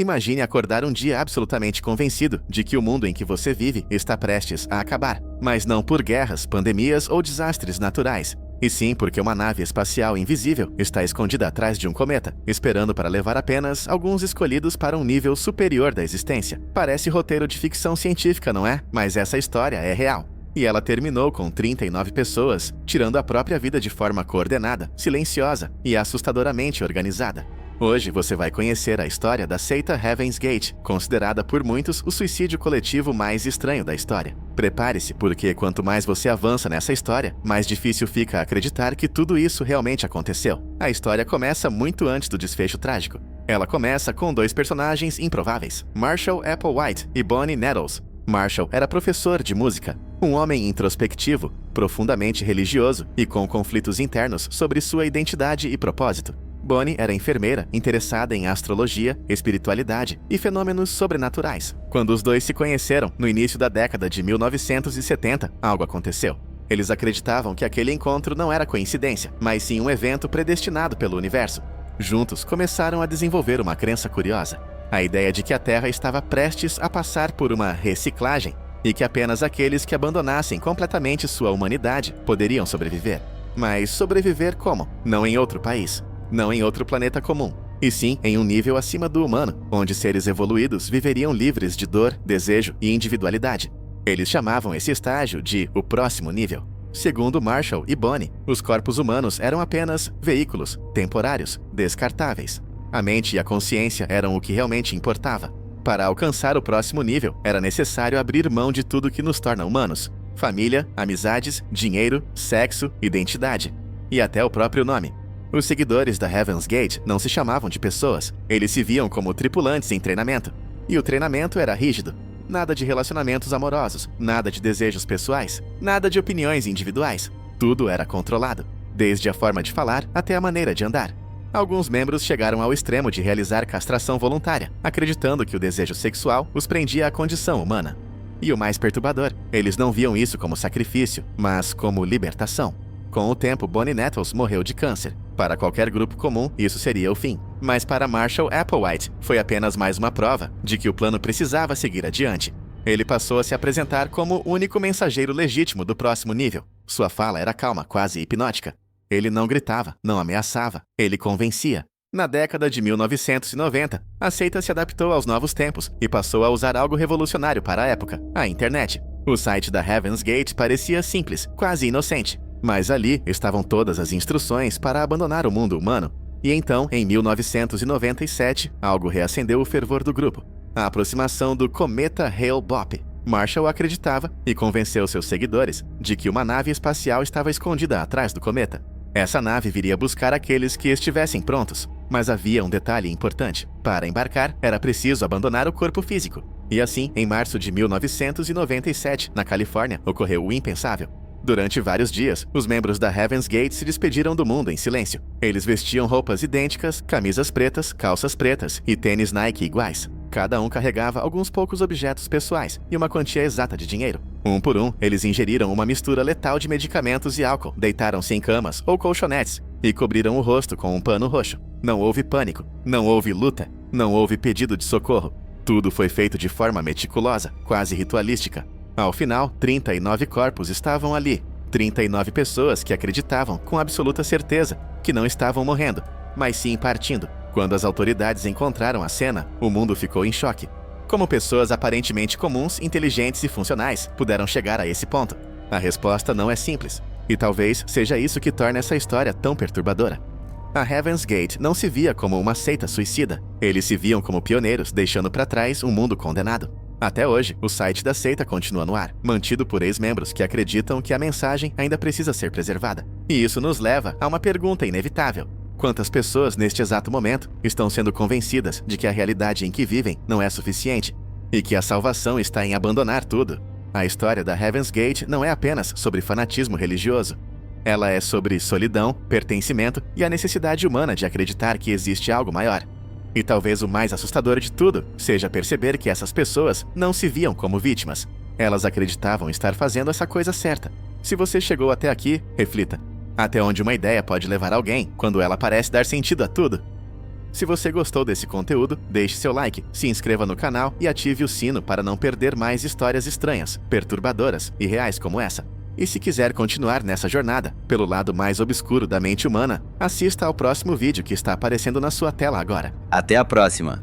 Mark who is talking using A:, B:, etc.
A: Imagine acordar um dia absolutamente convencido de que o mundo em que você vive está prestes a acabar, mas não por guerras, pandemias ou desastres naturais, e sim porque uma nave espacial invisível está escondida atrás de um cometa, esperando para levar apenas alguns escolhidos para um nível superior da existência. Parece roteiro de ficção científica, não é? Mas essa história é real. E ela terminou com 39 pessoas, tirando a própria vida de forma coordenada, silenciosa e assustadoramente organizada. Hoje você vai conhecer a história da seita Heaven's Gate, considerada por muitos o suicídio coletivo mais estranho da história. Prepare-se, porque quanto mais você avança nessa história, mais difícil fica acreditar que tudo isso realmente aconteceu. A história começa muito antes do desfecho trágico. Ela começa com dois personagens improváveis, Marshall Applewhite e Bonnie Nettles. Marshall era professor de música, um homem introspectivo, profundamente religioso e com conflitos internos sobre sua identidade e propósito. Bonnie era enfermeira, interessada em astrologia, espiritualidade e fenômenos sobrenaturais. Quando os dois se conheceram, no início da década de 1970, algo aconteceu. Eles acreditavam que aquele encontro não era coincidência, mas sim um evento predestinado pelo universo. Juntos, começaram a desenvolver uma crença curiosa. A ideia de que a Terra estava prestes a passar por uma reciclagem e que apenas aqueles que abandonassem completamente sua humanidade poderiam sobreviver. Mas sobreviver como? Não em outro país. Não em outro planeta comum, e sim em um nível acima do humano, onde seres evoluídos viveriam livres de dor, desejo e individualidade. Eles chamavam esse estágio de o próximo nível. Segundo Marshall e Bonnie, os corpos humanos eram apenas veículos, temporários, descartáveis. A mente e a consciência eram o que realmente importava. Para alcançar o próximo nível, era necessário abrir mão de tudo que nos torna humanos: família, amizades, dinheiro, sexo, identidade e até o próprio nome. Os seguidores da Heaven's Gate não se chamavam de pessoas, eles se viam como tripulantes em treinamento. E o treinamento era rígido. Nada de relacionamentos amorosos, nada de desejos pessoais, nada de opiniões individuais. Tudo era controlado, desde a forma de falar até a maneira de andar. Alguns membros chegaram ao extremo de realizar castração voluntária, acreditando que o desejo sexual os prendia à condição humana. E o mais perturbador, eles não viam isso como sacrifício, mas como libertação. Com o tempo, Bonnie Nettles morreu de câncer. Para qualquer grupo comum, isso seria o fim. Mas para Marshall Applewhite, foi apenas mais uma prova de que o plano precisava seguir adiante. Ele passou a se apresentar como o único mensageiro legítimo do próximo nível. Sua fala era calma, quase hipnótica. Ele não gritava, não ameaçava, ele convencia. Na década de 1990, a seita se adaptou aos novos tempos e passou a usar algo revolucionário para a época: a internet. O site da Heaven's Gate parecia simples, quase inocente. Mas ali estavam todas as instruções para abandonar o mundo humano. E então, em 1997, algo reacendeu o fervor do grupo: a aproximação do cometa Hale-Bopp. Marshall acreditava e convenceu seus seguidores de que uma nave espacial estava escondida atrás do cometa. Essa nave viria buscar aqueles que estivessem prontos, mas havia um detalhe importante: para embarcar, era preciso abandonar o corpo físico. E assim, em março de 1997, na Califórnia, ocorreu o impensável. Durante vários dias, os membros da Heaven's Gate se despediram do mundo em silêncio. Eles vestiam roupas idênticas, camisas pretas, calças pretas e tênis Nike iguais. Cada um carregava alguns poucos objetos pessoais e uma quantia exata de dinheiro. Um por um, eles ingeriram uma mistura letal de medicamentos e álcool, deitaram-se em camas ou colchonetes e cobriram o rosto com um pano roxo. Não houve pânico, não houve luta, não houve pedido de socorro. Tudo foi feito de forma meticulosa, quase ritualística. Ao final, 39 corpos estavam ali. 39 pessoas que acreditavam com absoluta certeza que não estavam morrendo, mas sim partindo. Quando as autoridades encontraram a cena, o mundo ficou em choque. Como pessoas aparentemente comuns, inteligentes e funcionais puderam chegar a esse ponto? A resposta não é simples, e talvez seja isso que torna essa história tão perturbadora. A Heaven's Gate não se via como uma seita suicida. Eles se viam como pioneiros, deixando para trás um mundo condenado. Até hoje, o site da seita continua no ar, mantido por ex-membros que acreditam que a mensagem ainda precisa ser preservada. E isso nos leva a uma pergunta inevitável: quantas pessoas, neste exato momento, estão sendo convencidas de que a realidade em que vivem não é suficiente e que a salvação está em abandonar tudo? A história da Heaven's Gate não é apenas sobre fanatismo religioso. Ela é sobre solidão, pertencimento e a necessidade humana de acreditar que existe algo maior. E talvez o mais assustador de tudo seja perceber que essas pessoas não se viam como vítimas. Elas acreditavam estar fazendo essa coisa certa. Se você chegou até aqui, reflita: até onde uma ideia pode levar alguém quando ela parece dar sentido a tudo? Se você gostou desse conteúdo, deixe seu like, se inscreva no canal e ative o sino para não perder mais histórias estranhas, perturbadoras e reais como essa. E se quiser continuar nessa jornada, pelo lado mais obscuro da mente humana, assista ao próximo vídeo que está aparecendo na sua tela agora.
B: Até a próxima!